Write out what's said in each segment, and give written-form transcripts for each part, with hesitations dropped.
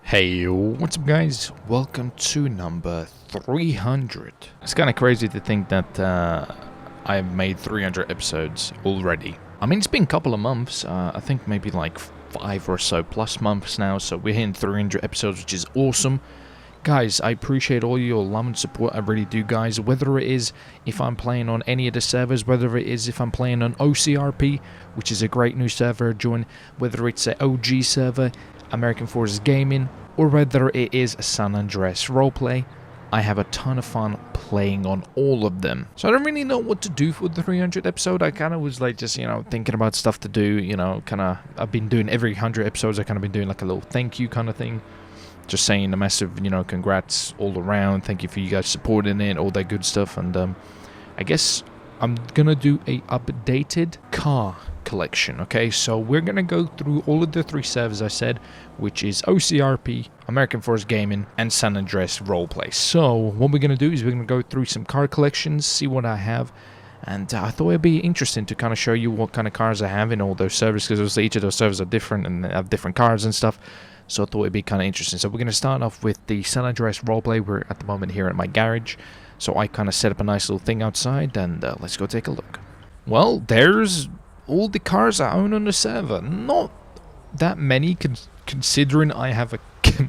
Hey, what's up guys? Welcome to number 300. It's kind of crazy to think that I've made 300 episodes already. I mean, it's been a couple of months, I think maybe like 5 or so plus months now, so we're hitting 300 episodes, which is awesome. Guys, I appreciate all your love and support, I really do, guys. Whether it is if I'm playing on any of the servers, whether it is if I'm playing on OCRP, which is a great new server join, whether it's an OG server, American Forces Gaming, or whether it is a San Andreas Roleplay, I have a ton of fun playing on all of them. So I don't really know what to do for the 300th episode. I kind of was like just, thinking about stuff to do, I've been doing every 100 episodes, I kind of been doing like a little thank you kind of thing. Just saying a massive, congrats all around. Thank you for you guys supporting it, all that good stuff. And I guess I'm gonna do a updated car collection. Okay, so we're gonna go through all of the 3 servers I said, which is OCRP, American Forces Gaming, and San Andreas Roleplay. So what we're gonna do is we're gonna go through some car collections, see what I have. And I thought it'd be interesting to kind of show you what kind of cars I have in all those servers, because obviously each of those servers are different and they have different cars and stuff. So I thought it'd be kind of interesting. So we're going to start off with the San Andreas Roleplay. We're at the moment here at my garage. So I kind of set up a nice little thing outside, and let's go take a look. Well, there's all the cars I own on the server. Not that many, considering I have a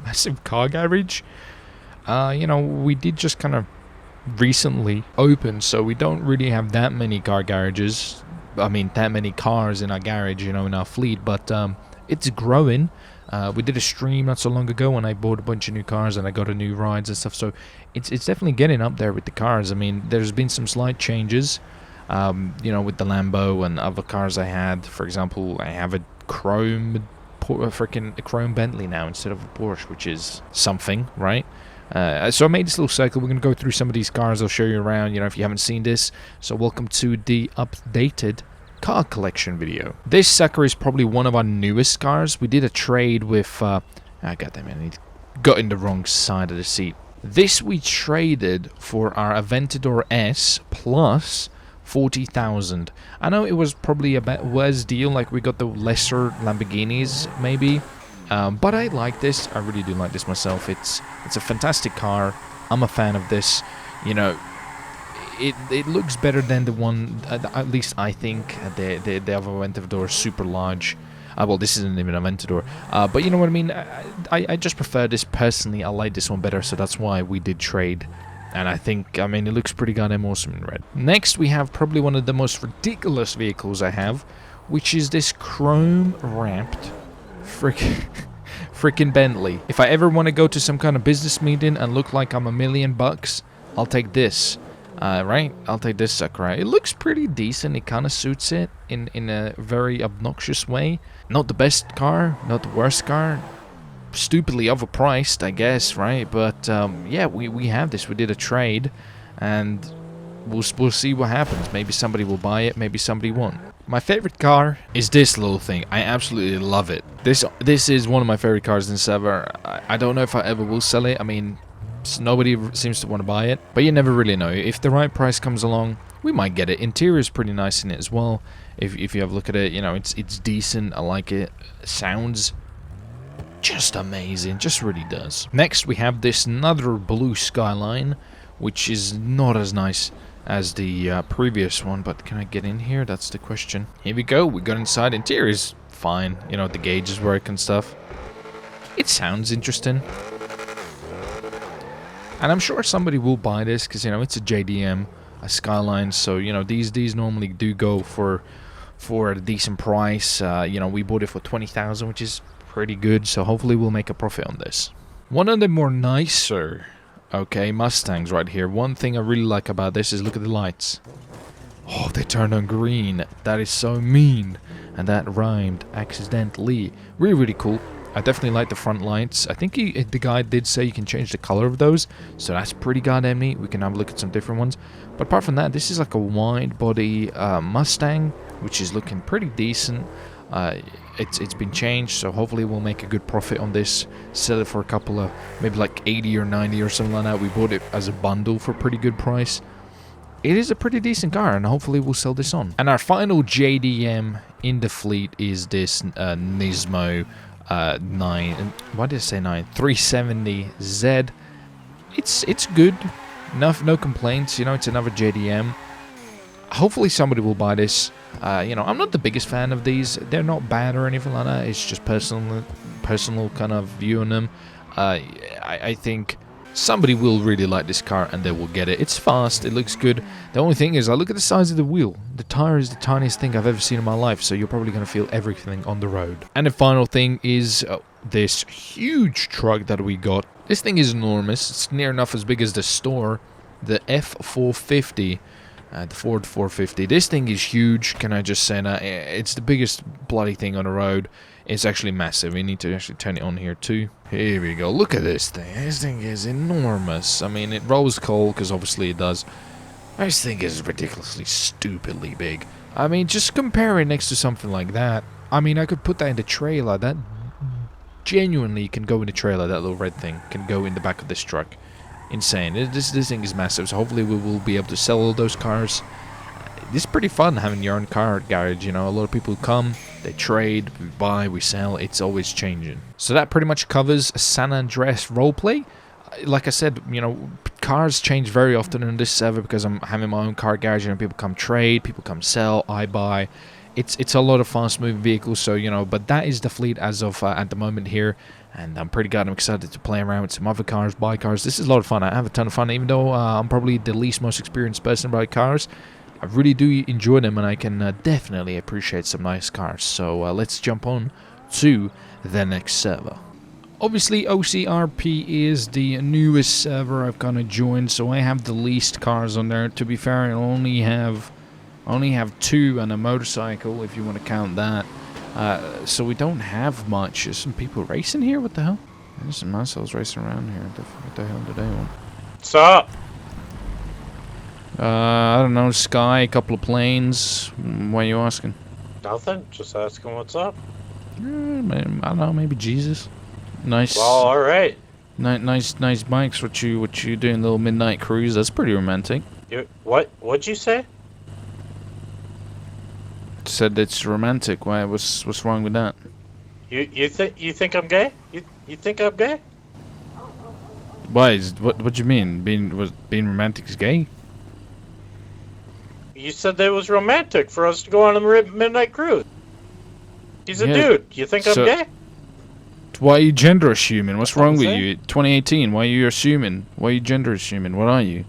massive car garage. We did just kind of recently open, so we don't really have that many car garages. I mean, that many cars in our garage, in our fleet, but it's growing. We did a stream not so long ago when I bought a bunch of new cars and I got a new rides and stuff, so it's definitely getting up there with the cars. I mean, there's been some slight changes, with the Lambo and other cars I had. For example, I have a chrome Bentley now instead of a Porsche, which is something, right? So I made this little cycle. We're going to go through some of these cars. I'll show you around, if you haven't seen this. So welcome to the updated car collection video. This sucker is probably one of our newest cars. We did a trade with goddamn it, I got in the wrong side of the seat. This we traded for our Aventador S plus 40,000. I know it was probably a bit worse deal, like we got the lesser Lamborghinis maybe, but I like this. I really do like this myself. It's a fantastic car. I'm a fan of this. It looks better than the one, at least I think. The other Aventador is super large. Well, this isn't even an Aventador. But you know what I mean? I just prefer this personally. I like this one better, so that's why we did trade. And I think, it looks pretty goddamn awesome in red. Next, we have probably one of the most ridiculous vehicles I have, which is this chrome-wrapped freaking Bentley. If I ever want to go to some kind of business meeting and look like I'm $1 million, I'll take this. Right? I'll take this sucker, right? It looks pretty decent. It kind of suits it in a very obnoxious way. Not the best car, not the worst car. Stupidly overpriced, I guess, right? But, yeah, we have this. We did a trade, and we'll see what happens. Maybe somebody will buy it, maybe somebody won't. My favorite car is this little thing. I absolutely love it. This is one of my favorite cars in the server. I don't know if I ever will sell it. Nobody seems to want to buy it, but you never really know. If the right price comes along, we might get it. Interior is pretty nice in it as well. If you have a look at it, it's decent. I like it. Sounds just amazing, just really does. Next, we have this another blue Skyline, which is not as nice as the previous one, but can I get in here? That's the question. Here we go. We got inside. Interior is fine. The gauges work and stuff. It sounds interesting. And I'm sure somebody will buy this because, it's a JDM, a Skyline. So, these normally do go for a decent price. We bought it for 20,000, which is pretty good. So hopefully we'll make a profit on this. One of the more nicer, Mustangs right here. One thing I really like about this is look at the lights. Oh, they turned on green. That is so mean. And that rhymed accidentally. Really, really cool. I definitely like the front lights. I think the guy did say you can change the color of those, so that's pretty goddamn neat. We can have a look at some different ones. But apart from that, this is like a wide body Mustang, which is looking pretty decent. It's been changed, so hopefully we'll make a good profit on this. Sell it for a couple of, maybe like 80 or 90 or something like that. We bought it as a bundle for a pretty good price. It is a pretty decent car, and hopefully we'll sell this on. And our final JDM in the fleet is this Nismo Why did I say 370Z. It's good. No complaints. You know, it's another JDM. Hopefully somebody will buy this. You know, I'm not the biggest fan of these. They're not bad or anything like that. It's just personal kind of view on them. I think somebody will really like this car and they will get it. It's fast. It looks good. The only thing is, I look at the size of the wheel. The tire is the tiniest thing I've ever seen in my life, so you're probably going to feel everything on the road. And the final thing is this huge truck that we got. This thing is enormous. It's near enough as big as the store. The F450. The Ford 450. This thing is huge. Can I just say that? It's the biggest bloody thing on the road. It's actually massive. We need to actually turn it on here too. Here we go. Look at this thing. This thing is enormous. I mean, it rolls coal because obviously it does. This thing is ridiculously, stupidly big. I mean, just compare it next to something like that. I mean, I could put that in the trailer. That genuinely can go in the trailer. That little red thing can go in the back of this truck. Insane. This thing is massive, so hopefully we will be able to sell all those cars. It's pretty fun having your own car garage, you know. A lot of people come, they trade, we buy, we sell. It's always changing. So that pretty much covers San Andreas roleplay. Like I said, you know, cars change very often in this server because I'm having my own car garage. You know, people come trade, people come sell, I buy. It's a lot of fast-moving vehicles, so, you know, but that is the fleet as of at the moment here. And I'm pretty goddamn excited to play around with some other cars, buy cars. This is a lot of fun. I have a ton of fun, even though I'm probably the least most experienced person about cars. I really do enjoy them, and I can definitely appreciate some nice cars. So let's jump on to the next server. Obviously, OCRP is the newest server I've kind of joined, so I have the least cars on there. To be fair, I only have 2 and a motorcycle, if you want to count that. So we don't have much. There's some people racing here? What the hell? There's some assholes racing around here. What the hell do they want? What's up? I don't know, Sky, a couple of planes. Why are you asking? Nothing. Just asking what's up. I don't know, maybe Jesus. Nice. Well, alright. Nice bikes. What you doing, little midnight cruise? That's pretty romantic. What'd you say? Said it's romantic. Why? What's wrong with that? You think I'm gay? You think I'm gay? Why? What do you mean? Being romantic is gay? You said that it was romantic for us to go on a midnight cruise. He's a dude. You think I'm gay? Why are you gender assuming? What's wrong with you? 2018. Why are you assuming? Why are you gender assuming? What are you?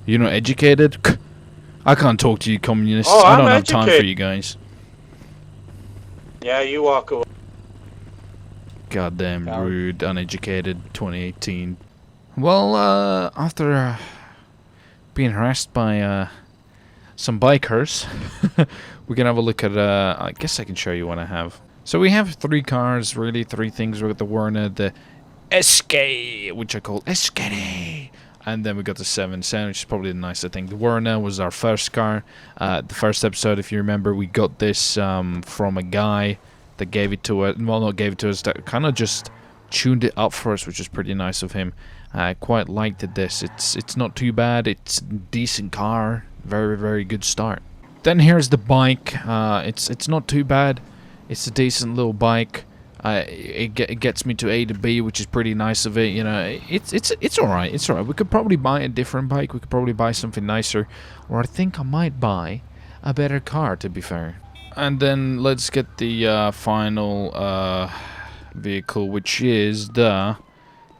You're not educated? I can't talk to you communists. Oh, I don't have time for you guys. Yeah, you walk away. Goddamn rude, uneducated, 2018. Well, after being harassed by some bikers, we can have a look at, I guess I can show you what I have. So we have 3 cars, really 3 things. We got the Werner, the SK, which I call SK. And then we got the 710, which is probably the nicer thing. The Werner was our first car. The first episode, if you remember, we got this from a guy that gave it to us. Well, not gave it to us, that kind of just tuned it up for us, which is pretty nice of him. I quite liked this. It's not too bad. It's a decent car. Very, very good start. Then here's the bike. It's not too bad. It's a decent little bike. It gets me to A to B, which is pretty nice of it. You know, it's alright. It's alright. We could probably buy a different bike. We could probably buy something nicer, or I think I might buy a better car, to be fair. And then let's get the final vehicle, which is the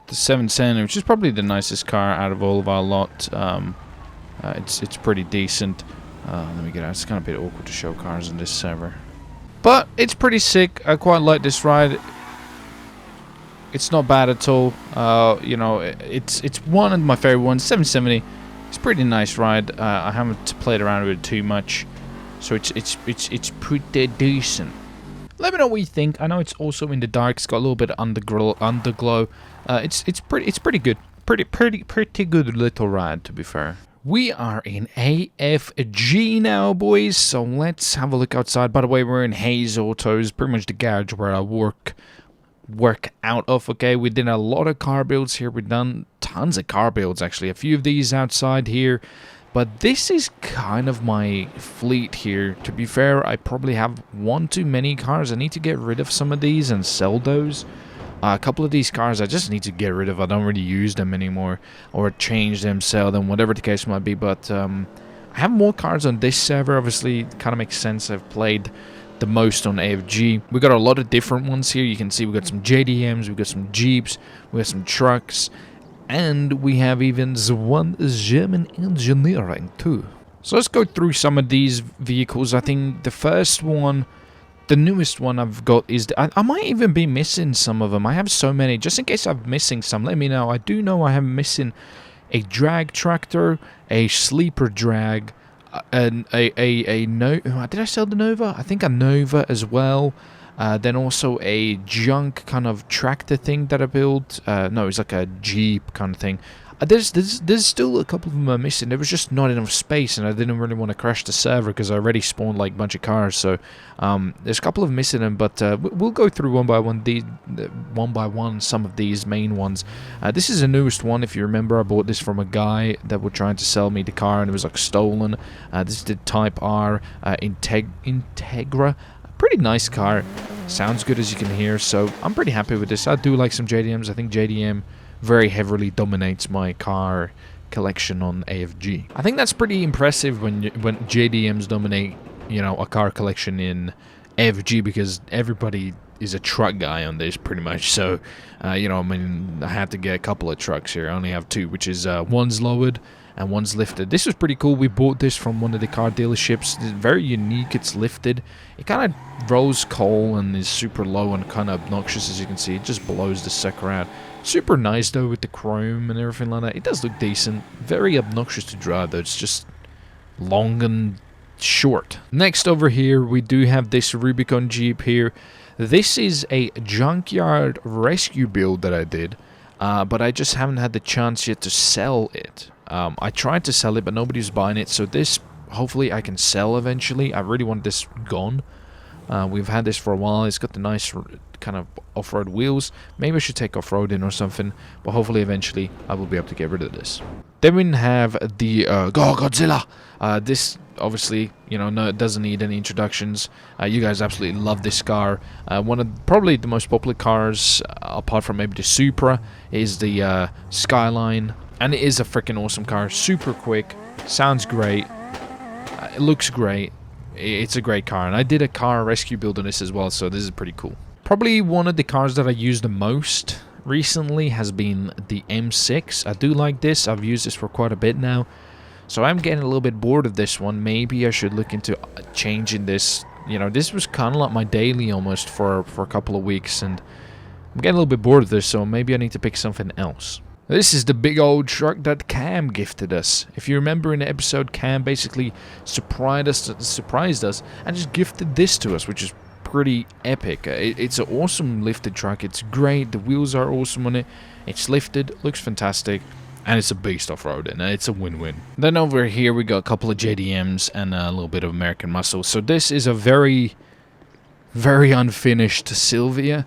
710, which is probably the nicest car out of all of our lot. It's pretty decent. Let me get out. It's kind of a bit awkward to show cars in this server. But it's pretty sick. I quite like this ride. It's not bad at all. You know, it's one of my favorite ones. 770. It's a pretty nice ride. I haven't played around with it too much, so it's pretty decent. Let me know what you think. I know it's also in the dark. It's got a little bit of underglow. It's pretty good. Pretty good little ride, to be fair. We are in AFG now, boys, so let's have a look outside. By the way, we're in Hayes Autos, pretty much the garage where I work out of, okay? We did a lot of car builds here. We've done tons of car builds, actually. A few of these outside here. But this is kind of my fleet here. To be fair, I probably have one too many cars. I need to get rid of some of these and sell those. A couple of these cars I just need to get rid of. I don't really use them anymore. Or change them, sell them, whatever the case might be. But I have more cars on this server. Obviously, it kind of makes sense. I've played the most on AFG. We got a lot of different ones here. You can see we got some JDMs, we got some Jeeps, we got some trucks. And we have even one German engineering too. So let's go through some of these vehicles. I think the first one, the newest one I've got is... I might even be missing some of them. I have so many. Just in case I'm missing some, let me know. I do know I am missing a drag tractor, a sleeper drag, did I sell the Nova? I think a Nova as well. Then also a junk kind of tractor thing that I built. No, it's like a Jeep kind of thing. There's still a couple of them are missing. There was just not enough space, and I didn't really want to crash the server because I already spawned like a bunch of cars. So there's a couple of missing them, but we'll go through one by one some of these main ones. This is the newest one. If you remember, I bought this from a guy that was trying to sell me the car, and it was like stolen. This is the Type R Integra. Pretty nice car. Sounds good as you can hear. So I'm pretty happy with this. I do like some JDMs. I think JDM very heavily dominates my car collection on AFG. I think that's pretty impressive when JDMs dominate, you know, a car collection in AFG, because everybody is a truck guy on this pretty much. So, you know, I mean, I had to get a couple of trucks here. I only have two, which is one's lowered and one's lifted. This was pretty cool. We bought this from one of the car dealerships. It's very unique. It's lifted. It kind of rolls coal and is super low and kind of obnoxious, as you can see. It just blows the sucker out. Super nice though with the chrome and everything like that. It does look decent. Very obnoxious to drive though. It's just long and short. Next over here we do have this Rubicon Jeep here. This is a junkyard rescue build that I did, but I just haven't had the chance yet to sell it. I tried to sell it, but nobody's buying it, so this hopefully I can sell eventually. I really want this gone. We've had this for a while. It's got the nice kind of off-road wheels. Maybe I should take off-roading or something, but hopefully eventually I will be able to get rid of this. Then we have the Godzilla. This obviously, you know, no, it doesn't need any introductions. You guys absolutely love this car. One of probably the most popular cars, apart from maybe the Supra, is the Skyline, and it is a freaking awesome car. Super quick, sounds great, it looks great. It's a great car, and I did a car rescue build on this as well, so this is pretty cool. Probably one of the cars that I use the most recently has been the M6. I do like this. I've used this for quite a bit now, so I'm getting a little bit bored of this one. Maybe I should look into changing this. You know, this was kind of like my daily almost for a couple of weeks, and I'm getting a little bit bored of this, so maybe I need to pick something else. This is the big old truck that Cam gifted us. If you remember in the episode, Cam basically surprised us and just gifted this to us, which is pretty epic. It's an awesome lifted truck. It's great. The wheels are awesome on it. It's lifted, looks fantastic, and it's a beast off-roading. It's a win-win. Then over here we got a couple of JDMs and a little bit of American Muscle. So this is a very, very unfinished Sylvia.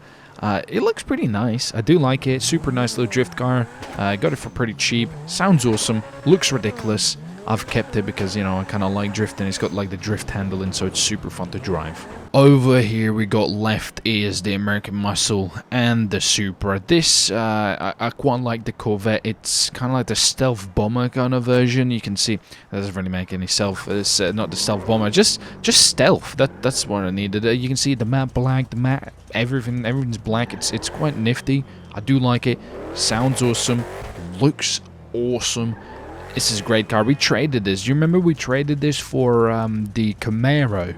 It looks pretty nice. I do like it. Super nice little drift car. I got it for pretty cheap. Sounds awesome. Looks ridiculous. I've kept it because, you know, I kind of like drifting. It's got like the drift handling, so it's super fun to drive. Over here we got left is the American Muscle and the Supra. This, I quite like the Corvette. It's kind of like the stealth bomber kind of version. You can see it doesn't really make any stealth. It's not the stealth bomber, just stealth. That's what I needed. You can see the matte black, the matte everything's black. It's quite nifty. I do like it. Sounds awesome. Looks awesome. This is a great car. We traded this. You remember we traded this for the Camaro.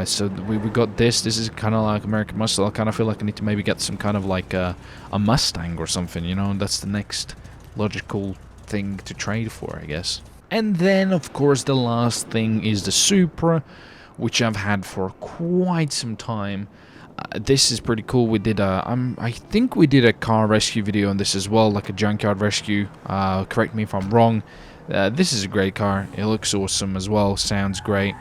So we got this. This is kind of like American Muscle. I kind of feel like I need to maybe get some kind of like a Mustang or something, you know. And that's the next logical thing to trade for, I guess. And then, of course, the last thing is the Supra, which I've had for quite some time. This is pretty cool. We did I think we did a car rescue video on this as well, like a junkyard rescue. Correct me if I'm wrong. This is a great car. It looks awesome as well. Sounds great.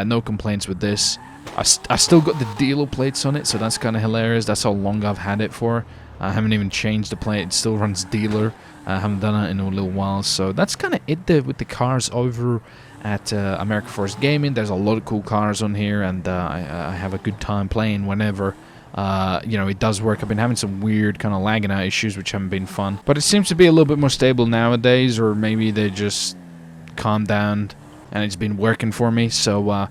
No complaints with this. I still got the dealer plates on it, so that's kind of hilarious. That's how long I've had it for. I haven't even changed the plate. It still runs dealer. I haven't done it in a little while. So that's kind of it there with the cars over at America Force Gaming. There's a lot of cool cars on here, and I have a good time playing whenever. It does work. I've been having some weird kind of lagging out issues, which haven't been fun. But it seems to be a little bit more stable nowadays, or maybe they just calmed down and it's been working for me. So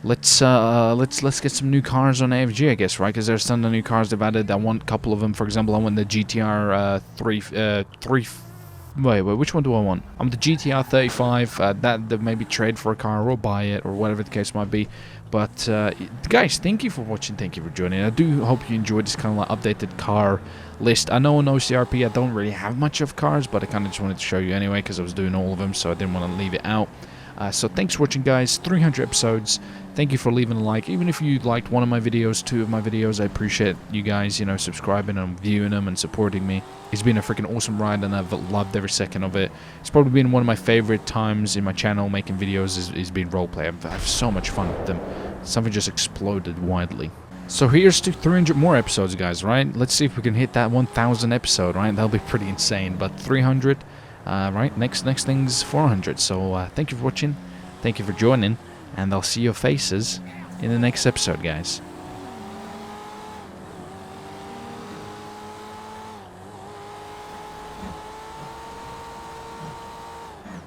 let's get some new cars on AFG, I guess, right? Because there's some of the new cars they've added. I want a couple of them. For example, I want the GTR Wait, which one do I want? I want the GTR 35. That maybe trade for a car or buy it or whatever the case might be. But guys, thank you for watching. Thank you for joining. I do hope you enjoyed this kind of like updated car list. I know on OCRP I don't really have much of cars, but I kind of just wanted to show you anyway because I was doing all of them, so I didn't want to leave it out. So thanks for watching, guys. 300 episodes. Thank you for leaving a like. Even if you liked one of my videos, two of my videos, I appreciate you guys, subscribing and viewing them and supporting me. It's been a freaking awesome ride, and I've loved every second of it. It's probably been one of my favorite times in my channel making videos is being roleplay. I have so much fun with them. Something just exploded widely. So here's to 300 more episodes, guys, right? Let's see if we can hit that 1,000 episode, right? That'll be pretty insane. But 300, right? Next thing's 400. So thank you for watching. Thank you for joining. And I'll see your faces in the next episode, guys.